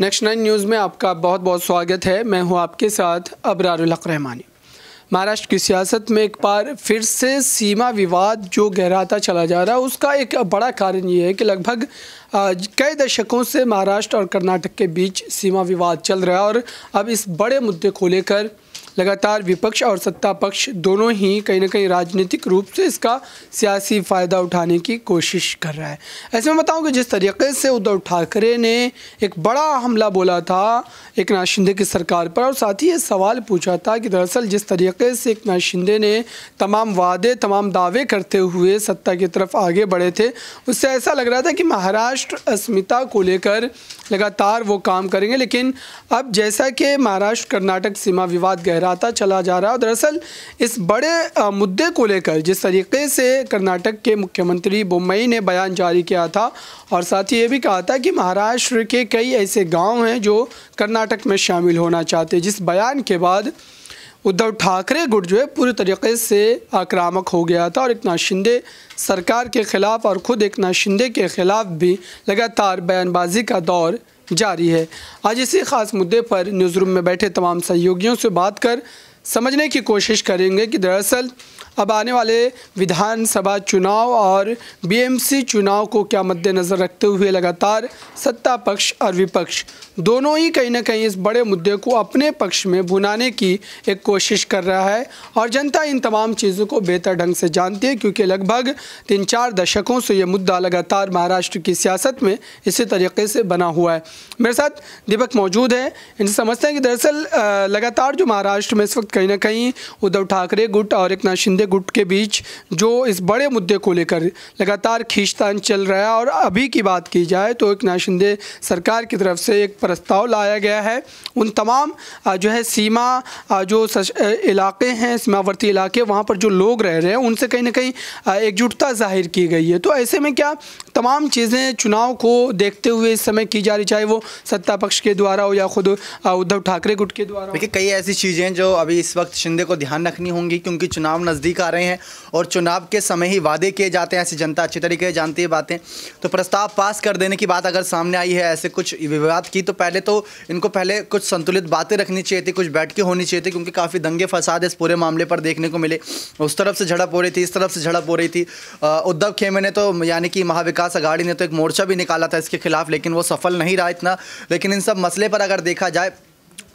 Next 9 news में आपका बहुत बहुत स्वागत है। मैं हूं आपके साथ अबरारुल हक रहमानी। महाराष्ट्र की सियासत में एक बार फिर से सीमा विवाद जो गहराता चला जा रहा है, उसका एक बड़ा कारण ये है कि लगभग कई दशकों से महाराष्ट्र और कर्नाटक के बीच सीमा विवाद चल रहा है और अब इस बड़े मुद्दे को लेकर लगातार विपक्ष और सत्ता पक्ष दोनों ही कहीं ना कहीं राजनीतिक रूप से इसका सियासी फ़ायदा उठाने की कोशिश कर रहा है। ऐसे में बताऊं कि जिस तरीके से उद्धव ठाकरे ने एक बड़ा हमला बोला था एकनाथ शिंदे की सरकार पर और साथ ही ये सवाल पूछा था कि दरअसल जिस तरीके से एकनाथ शिंदे ने तमाम वादे तमाम दावे करते हुए सत्ता की तरफ आगे बढ़े थे, उससे ऐसा लग रहा था कि महाराष्ट्र अस्मिता को लेकर लगातार वो काम करेंगे। लेकिन अब जैसा कि महाराष्ट्र कर्नाटक सीमा विवाद गहराता चला जा रहा है, दरअसल इस बड़े मुद्दे को लेकर जिस तरीके से कर्नाटक के मुख्यमंत्री बोम्मई ने बयान जारी किया था और साथ ही ये भी कहा था कि महाराष्ट्र के कई ऐसे गांव हैं जो कर्नाटक में शामिल होना चाहते हैं, जिस बयान के बाद उद्धव ठाकरे गुट जो है पूरी तरीके से आक्रामक हो गया था और एकनाथ शिंदे सरकार के ख़िलाफ़ और ख़ुद एकनाथ शिंदे के ख़िलाफ़ भी लगातार बयानबाजी का दौर जारी है। आज इसी ख़ास मुद्दे पर न्यूज़ रूम में बैठे तमाम सहयोगियों से बात कर समझने की कोशिश करेंगे कि दरअसल अब आने वाले विधानसभा चुनाव और बीएमसी चुनाव को क्या मद्देनज़र रखते हुए लगातार सत्ता पक्ष और विपक्ष दोनों ही कहीं ना कहीं इस बड़े मुद्दे को अपने पक्ष में भुनाने की एक कोशिश कर रहा है और जनता इन तमाम चीज़ों को बेहतर ढंग से जानती है, क्योंकि लगभग 3-4 दशकों से ये मुद्दा लगातार महाराष्ट्र की सियासत में इसी तरीके से बना हुआ है। मेरे साथ दीपक मौजूद है। इनसे समझते हैं कि दरअसल लगातार जो महाराष्ट्र में इस वक्त कहीं ना कहीं उद्धव ठाकरे गुट और एकनाथ शिंदे गुट के बीच जो इस बड़े मुद्दे को लेकर लगातार खींचतान चल रहा है और अभी की बात की जाए तो एकनाथ शिंदे सरकार की तरफ से एक प्रस्ताव लाया गया है उन तमाम जो है सीमा जो इलाके हैं, सीमावर्ती इलाके, वहाँ पर जो लोग रह रहे हैं उनसे कहीं ना कहीं एकजुटता जाहिर की गई है। तो ऐसे में क्या तमाम चीज़ें चुनाव को देखते हुए इस समय की जा रही, चाहे वो सत्ता पक्ष के द्वारा हो या खुद उद्धव ठाकरे गुट के द्वारा? देखिए, कई ऐसी चीज़ें हैं जो अभी इस वक्त शिंदे को ध्यान रखनी होंगी, क्योंकि चुनाव नज़दीक आ रहे हैं और चुनाव के समय ही वादे किए जाते हैं। ऐसी जनता अच्छी तरीके से जानती है बातें। तो प्रस्ताव पास कर देने की बात अगर सामने आई है ऐसे कुछ विवाद की, तो पहले तो इनको पहले कुछ संतुलित बातें रखनी चाहिए थी, कुछ बैठकें होनी चाहिए थी, क्योंकि काफ़ी दंगे फसाद इस पूरे मामले पर देखने को मिले। उस तरफ से झड़प हो रही थी, इस तरफ से झड़प हो रही थी। उद्धव खेमे ने तो यानी कि महाविकास अघाड़ी ने तो एक मोर्चा भी निकाला था इसके खिलाफ, लेकिन वो सफल नहीं रहा इतना। लेकिन इन सब मसले पर अगर देखा जाए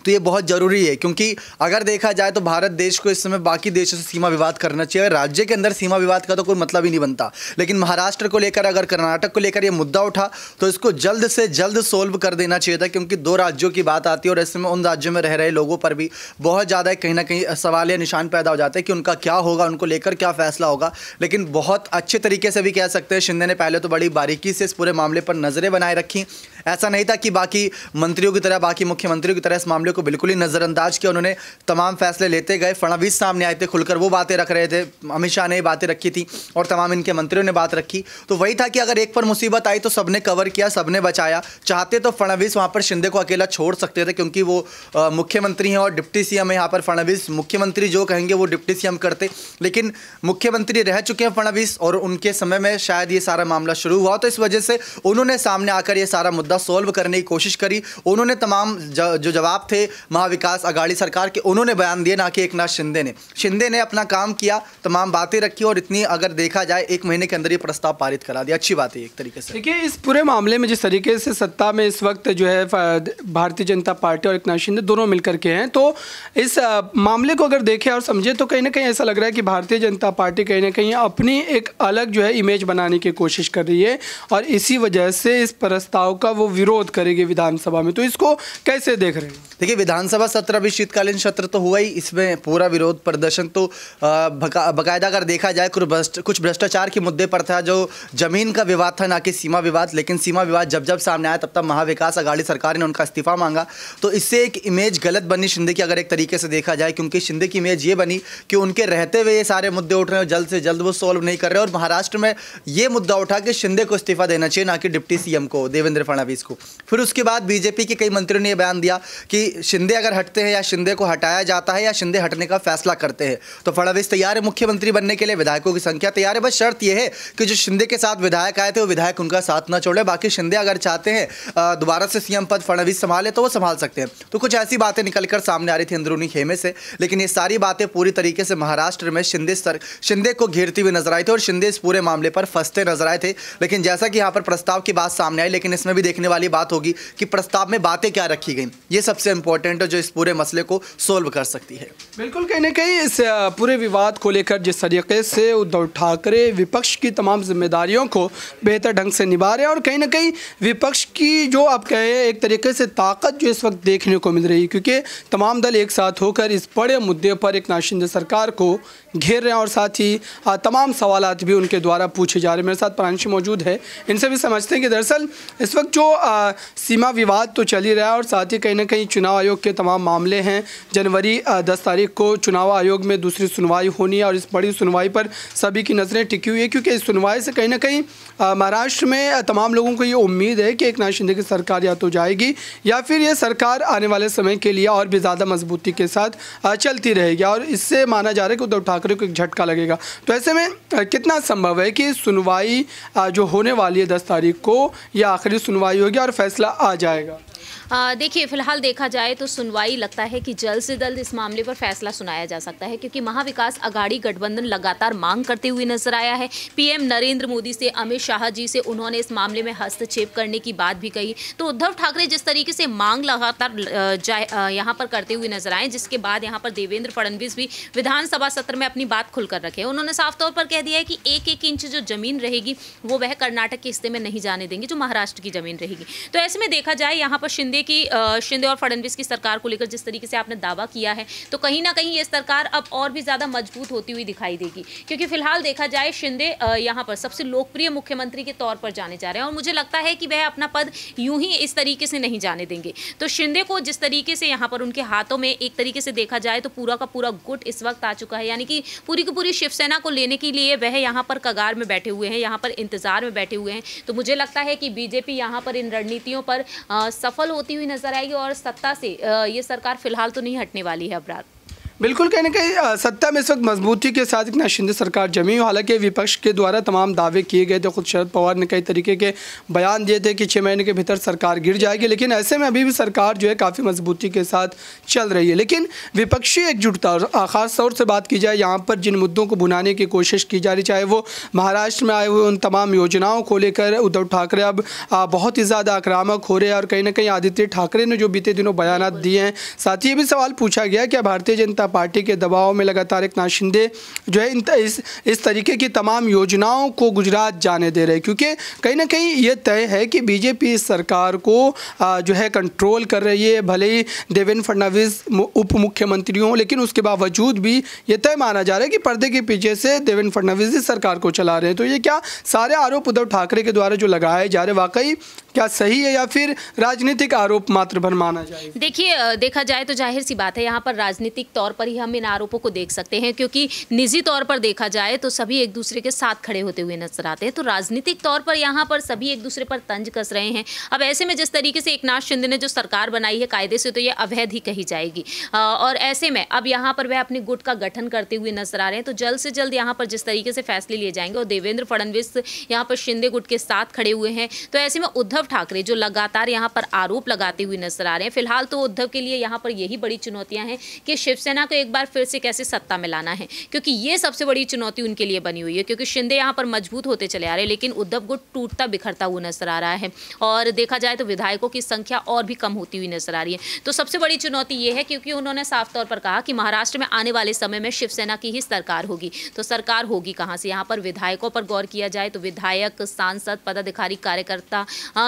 तो ये बहुत ज़रूरी है, क्योंकि अगर देखा जाए तो भारत देश को इस समय बाकी देशों से सीमा विवाद करना चाहिए। राज्य के अंदर सीमा विवाद का तो कोई मतलब ही नहीं बनता, लेकिन महाराष्ट्र को लेकर, अगर कर्नाटक को लेकर ये मुद्दा उठा तो इसको जल्द से जल्द सोल्व कर देना चाहिए था, क्योंकि 2 राज्यों की बात आती है और इसमें उन राज्यों में रह रहे लोगों पर भी बहुत ज़्यादा कहीं ना कहीं सवाल या निशान पैदा हो जाते हैं कि उनका क्या होगा, उनको लेकर क्या फैसला होगा। लेकिन बहुत अच्छे तरीके से भी कह सकते हैं शिंदे ने पहले तो बड़ी बारीकी से इस पूरे मामले पर नज़रें बनाए रखी। ऐसा नहीं था कि बाकी मंत्रियों की तरह, बाकी मुख्यमंत्रियों की तरह इस मामले को बिल्कुल ही नज़रअंदाज किया। उन्होंने तमाम फैसले लेते गए। फडणवीस सामने आए थे, खुलकर वो बातें रख रहे थे, अमित शाह ने बातें रखी थी और तमाम इनके मंत्रियों ने बात रखी। तो वही था कि अगर एक पर मुसीबत आई तो सबने कवर किया, सबने बचाया। चाहते तो फडणवीस वहाँ पर शिंदे को अकेला छोड़ सकते थे, क्योंकि वो मुख्यमंत्री हैं और डिप्टी सीएम है। यहाँ पर फडणवीस मुख्यमंत्री जो कहेंगे वो डिप्टी सीएम करते, लेकिन मुख्यमंत्री रह चुके हैं फडणवीस और उनके समय में शायद ये सारा मामला शुरू हुआ। तो इस वजह से उन्होंने सामने आकर ये सारा मुद्दा सोल्व करने की कोशिश करी। उन्होंने तमाम जो जवाब थे महाविकास अघाड़ी सरकार के, उन्होंने बयान दिए, ना कि एकनाथ शिंदे ने अपना काम किया, तमाम बातें रखी और इतनी अगर देखा जाए 1 महीने के अंदर ये प्रस्ताव पारित करा दिया। अच्छी बात है एक तरीके से। देखिए, इस पूरे मामले में जिस तरीके से सत्ता में इस वक्त जो है भारतीय जनता पार्टी और एकनाथ शिंदे दोनों मिलकर के हैं, तो इस मामले को अगर देखें और समझे तो कहीं ना कहीं ऐसा लग रहा है कि भारतीय जनता पार्टी कहीं ना कहीं अपनी एक अलग जो है इमेज बनाने की कोशिश कर रही है और इसी वजह से इस प्रस्ताव का वो विरोध करेगी विधानसभा में। तो इसको कैसे देख रहे हैं? देखिए, विधानसभा सत्र अभी शीतकालीन सत्र तो हुआ ही, इसमें पूरा विरोध प्रदर्शन तो बाकायदा अगर देखा जाए कुछ भ्रष्टाचार के मुद्दे पर था, जो जमीन का विवाद था, ना कि सीमा विवाद। लेकिन सीमा विवाद जब सामने आया तब महाविकास अघाड़ी सरकार ने उनका इस्तीफा मांगा। तो इससे एक इमेज गलत बनी शिंदे की, अगर एक तरीके से देखा जाए, क्योंकि शिंदे की इमेज ये बनी कि उनके रहते हुए ये सारे मुद्दे उठ रहे हैं, जल्द से जल्द वो सोल्व नहीं कर रहे। और महाराष्ट्र में ये मुद्दा उठा कि शिंदे को इस्तीफा देना चाहिए, ना कि डिप्टी सीएम को, देवेंद्र फडणवीस फडणवीस को। फिर उसके बाद बीजेपी के कई मंत्रियों ने यह बयान दिया कि शिंदे अगर हटते हैं या शिंदे को हटाया जाता है या शिंदे हटने का फैसला करते हैं तो फडणवीस तैयार है मुख्यमंत्री बनने के लिए, विधायकों की संख्या तैयार है। बस शर्त यह है कि जो शिंदे के साथ विधायक आए थे वो विधायक उनका साथ न छोड़े। बाकी शिंदे अगर चाहते हैं दोबारा से सीएम पद फडणवीस संभाले तो वो संभाल सकते हैं। तो कुछ ऐसी बातें निकलकर सामने आ रही थी अंदरूनी खेमे से, लेकिन ये सारी बातें पूरी तरीके से महाराष्ट्र में शिंदे को घेरती हुई नजर आई थी और शिंदे इस पूरे मामले पर फंसते नजर आए थे। लेकिन जैसा कि यहाँ पर प्रस्ताव की बात सामने आई, लेकिन इसमें भी देखने वाली बात होगी कि प्रस्ताव में बातें क्या रखी गई। ये सबसे इंपॉर्टेंट है जो इस पूरे मसले को सोल्व कर सकती है। बिल्कुल, कहीं ना कहीं इस पूरे विवाद को लेकर जिस तरीके से उद्धव ठाकरे विपक्ष की तमाम जिम्मेदारियों को बेहतर ढंग से निभा रहे हैं और कहीं ना कहीं विपक्ष की जो आप कहें एक तरीके से ताकत जो इस वक्त देखने को मिल रही है, क्योंकि तमाम दल एक साथ होकर इस बड़े मुद्दे पर एक शिंदे सरकार को घेर रहे हैं और साथ ही तमाम सवालात भी उनके द्वारा पूछे जा रहे हैं। मेरे साथ प्रांशु मौजूद है, इनसे भी समझते हैं कि दरअसल इस वक्त जो सीमा विवाद तो चल ही रहा है और साथ ही कहीं ना कहीं चुनाव आयोग के तमाम मामले हैं। जनवरी 10 तारीख को चुनाव आयोग में दूसरी सुनवाई होनी है और इस बड़ी सुनवाई पर सभी की नज़रें टिकी हुई है, क्योंकि इस सुनवाई से कहीं ना कहीं महाराष्ट्र में तमाम लोगों को ये उम्मीद है कि एकनाथ शिंदे की सरकार या तो जाएगी या फिर ये सरकार आने वाले समय के लिए और भी ज़्यादा मजबूती के साथ चलती रहेगी और इससे माना जा रहा है कि उद्धव ठाकरे को एक झटका लगेगा। तो ऐसे में कितना संभव है कि सुनवाई जो होने वाली है 10 तारीख को यह आखिरी सुनवाई होगी और फैसला आ जाएगा? देखिए, फिलहाल देखा जाए तो सुनवाई लगता है कि जल्द से जल्द इस मामले पर फैसला सुनाया जा सकता है, क्योंकि महाविकास अघाड़ी गठबंधन लगातार मांग करते हुए नजर आया है। पीएम नरेंद्र मोदी से, अमित शाह जी से उन्होंने इस मामले में हस्तक्षेप करने की बात भी कही। तो उद्धव ठाकरे जिस तरीके से मांग लगातार यहाँ पर करते हुए नजर आए, जिसके बाद यहाँ पर देवेंद्र फडणवीस भी विधानसभा सत्र में अपनी बात खुलकर रखे। उन्होंने साफ तौर पर कह दिया है कि 1-1 इंच जो जमीन रहेगी वो वह कर्नाटक के हिस्से में नहीं जाने देंगे, जो महाराष्ट्र की जमीन रहेगी। तो ऐसे में देखा जाए यहाँ पर शिंदे और फडणवीस की सरकार को लेकर जिस तरीके से आपने दावा किया है, तो कहीं ना कहीं ये सरकार अब और भी ज्यादा मजबूत होती हुई दिखाई देगी, क्योंकि फिलहाल देखा जाए शिंदे यहाँ पर सबसे लोकप्रिय मुख्यमंत्री के तौर पर जाने जा रहे हैं और मुझे लगता है कि वह अपना पद यूं ही इस तरीके से नहीं जाने देंगे। तो शिंदे को जिस तरीके से यहाँ पर उनके हाथों में एक तरीके से देखा जाए तो पूरा का पूरा गुट इस वक्त आ चुका है, यानी कि पूरी की पूरी शिवसेना को लेने के लिए वह यहाँ पर कगार में बैठे हुए हैं, यहाँ पर इंतजार में बैठे हुए हैं। तो मुझे लगता है कि बीजेपी यहाँ पर इन रणनीतियों पर सफल होती हुई नजर आएगी और सत्ता से ये सरकार फिलहाल तो नहीं हटने वाली है अबरार। बिल्कुल, कहीं ना कहीं सत्ता में इस वक्त मजबूती के साथ एकनाथ शिंदे सरकार जमी। हालांकि विपक्ष के द्वारा तमाम दावे किए गए थे, खुद शरद पवार ने कई तरीके के बयान दिए थे कि 6 महीने के भीतर सरकार गिर जाएगी, लेकिन ऐसे में अभी भी सरकार जो है काफ़ी मजबूती के साथ चल रही है। लेकिन विपक्षी एकजुटता, ख़ास तौर से बात की जाए यहाँ पर जिन मुद्दों को भुनाने की कोशिश की जा रही, चाहे वो महाराष्ट्र में आए हुए उन तमाम योजनाओं को लेकर उद्धव ठाकरे अब बहुत ही ज़्यादा आक्रामक हो रहे हैं और कहीं ना कहीं आदित्य ठाकरे ने जो बीते दिनों बयान दिए हैं। साथ ही ये भी सवाल पूछा गया कि भारतीय जनता पार्टी के दबाव में लगातार एकनाथ शिंदे जो है इस तरीके की तमाम योजनाओं को गुजरात जाने दे रहे हैं, क्योंकि कहीं ना कहीं ये तय है कि बीजेपी इस सरकार को जो है कंट्रोल कर रही है। भले ही देवेंद्र फडणवीस उप मुख्यमंत्री हों, लेकिन उसके बावजूद भी ये तय माना जा रहा है कि पर्दे के पीछे से देवेंद्र फडणवीस इस सरकार को चला रहे हैं। तो ये क्या सारे आरोप उद्धव ठाकरे के द्वारा जो लगाए जा रहे वाकई क्या सही है या फिर राजनीतिक आरोप मात्र भर माना जाए? देखिए, देखा जाए तो जाहिर सी बात है यहाँ पर राजनीतिक तौर पर ही हम इन आरोपों को देख सकते हैं, क्योंकि निजी तौर पर देखा जाए तो सभी एक दूसरे के साथ खड़े होते हुए नजर आते हैं। तो राजनीतिक तौर पर यहाँ पर सभी एक दूसरे पर तंज कस रहे हैं। अब ऐसे में जिस तरीके से एकनाथ शिंदे ने जो सरकार बनाई है, कायदे से तो ये अवैध ही कही जाएगी और ऐसे में अब यहाँ पर वह अपने गुट का गठन करते हुए नजर आ रहे हैं। तो जल्द से जल्द यहाँ पर जिस तरीके से फैसले लिए जाएंगे और देवेंद्र फडणवीस यहाँ पर शिंदे गुट के साथ खड़े हुए हैं, तो ऐसे में उद्धव ठाकरे जो लगातार यहाँ पर आरोप लगाते हुए नजर आ रहे हैं, फिलहाल तो उद्धव के लिए यहाँ पर यही बड़ी चुनौतियां हैं कि शिवसेना को एक बार फिर से कैसे सत्ता में लाना है, क्योंकि ये सबसे बड़ी चुनौती उनके लिए बनी हुई है। क्योंकि शिंदे यहाँ पर मजबूत होते चले आ रहे हैं, लेकिन उद्धव गुट टूटता बिखरता हुआ नजर आ रहा है और देखा जाए तो विधायकों की संख्या और भी कम होती हुई नजर आ रही है। तो सबसे बड़ी चुनौती ये है, क्योंकि उन्होंने साफ तौर पर कहा कि महाराष्ट्र में आने वाले समय में शिवसेना की ही सरकार होगी। तो सरकार होगी कहाँ से? यहाँ पर विधायकों पर गौर किया जाए तो विधायक, सांसद, पदाधिकारी, कार्यकर्ता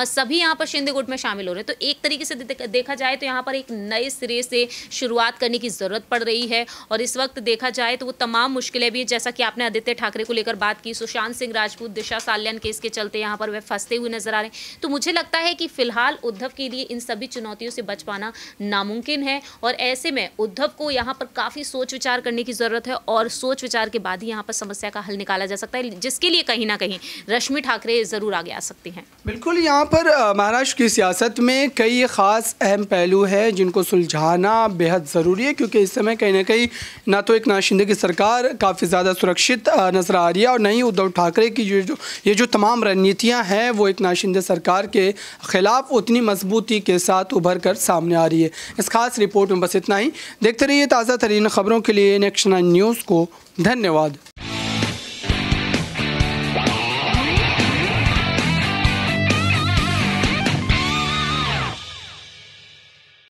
सभी यहाँ पर शिंदे गुट में शामिल हो रहे हैं। तो एक तरीके से देखा जाए तो यहाँ पर एक नए सिरे से शुरुआत करने की जरूरत पड़ रही है और इस वक्त देखा जाए तो वो तमाम मुश्किलें भी, जैसा कि आपने आदित्य ठाकरे को लेकर बात की, सुशांत सिंह राजपूत, दिशा साल्यान केस के चलते यहाँ पर वे फंसते हुए नजर आ रहे हैं। तो मुझे लगता है कि फिलहाल उद्धव के लिए इन सभी चुनौतियों से बच पाना नामुमकिन है और ऐसे में उद्धव को यहाँ पर काफी सोच विचार करने की जरूरत है और सोच विचार के बाद ही यहाँ पर समस्या का हल निकाला जा सकता है, जिसके लिए कहीं ना कहीं रश्मि ठाकरे जरूर आगे आ सकती हैं। बिल्कुल, यहाँ पर महाराष्ट्र की सियासत में कई ख़ास अहम पहलू हैं जिनको सुलझाना बेहद ज़रूरी है, क्योंकि इस समय कहीं ना कहीं ना तो एक नाथ शिंदे की सरकार काफ़ी ज़्यादा सुरक्षित नज़र आ रही है और नहीं उद्धव ठाकरे की ये जो तमाम रणनीतियाँ हैं वो एक नाथ शिंदे सरकार के ख़िलाफ़ उतनी मजबूती के साथ उभर कर सामने आ रही है। इस खास रिपोर्ट में बस इतना ही। देखते रहिए ताज़ा तरीन ख़बरों के लिए नेक्स्ट 9 न्यूज़ को। धन्यवाद।